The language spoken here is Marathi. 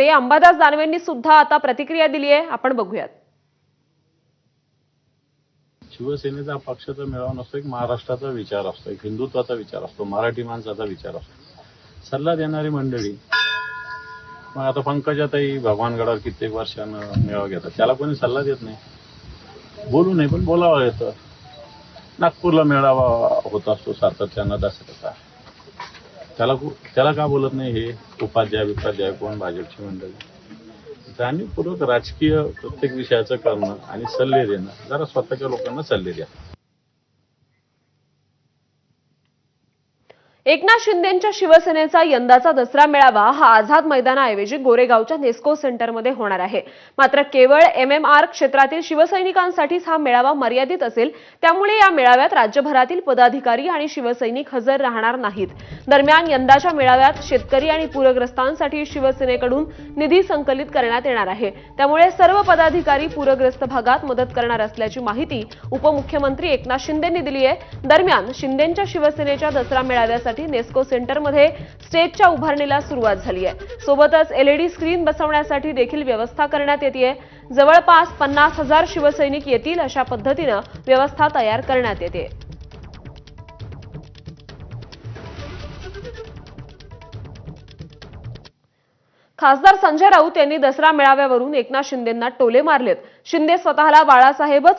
नेते अंबादास दानवेंनी सुद्धा आता प्रतिक्रिया दिली आहे, आपण बघूयात। शिवसेनेचा पक्षाचा मेळावा नसतो, एक महाराष्ट्राचा विचार असतो, एक हिंदुत्वाचा विचार असतो, मराठी माणसाचा विचार असतो, सल्ला देणारी मंडळी। मग आता पंकजाताई भगवानगडावर कित्येक वर्षानं मेळावा घेतात, त्याला कोणी सल्ला देत नाही, बोलू नाही पण बोलावं येतं। नागपूरला मेळावा होत असतो सातत्यानं दसऱ्याचा, त्याला का बोलत नाही हे उपाध्याय कोण भाजपची मंडळी। जाणीवपूर्वक राजकीय प्रत्येक विषयाचं करणं आणि सल्ले देणं, जरा स्वतःच्या लोकांना सल्ले द्या। एकनाथ शिंदेंच्या शिवसेनेचा यंदाचा दसरा मेळावा हा आझाद मैदानाऐवजी गोरेगावच्या नेस्को सेंटरमध्ये होणार आहे। मात्र केवळ MMR क्षेत्रातील शिवसैनिकांसाठीच हा मेळावा मर्यादित असेल, त्यामुळे या मेळाव्यात राज्यभरातील पदाधिकारी आणि शिवसैनिक हजर राहणार नाहीत। दरम्यान यंदाच्या मेळाव्यात शेतकरी आणि पूरग्रस्तांसाठी शिवसेनेकडून निधी संकलित करण्यात येणार आहे, त्यामुळे सर्व पदाधिकारी पूरग्रस्त भागात मदत करणार असल्याची माहिती उपमुख्यमंत्री एकनाथ शिंदेंनी दिली आहे। दरम्यान शिंदेंच्या शिवसेनेच्या दसरा मेळाव्यासाठी नेस्को सेंटरमध्ये स्टेजच्या उभारणीला सुरुवात झाली आहे। सोबतच LED स्क्रीन बसवण्यासाठी देखील व्यवस्था करण्यात येते। जवळपास 50,000 शिवसैनिक येतील अशा पद्धतीने व्यवस्था तयार करण्यात येते। खासदार संजय राऊत यांनी दसरा मेळाव्यावरून एकनाथ शिंदेंना टोले मारलेत। शिंदे स्वतःला बाळासाहेबच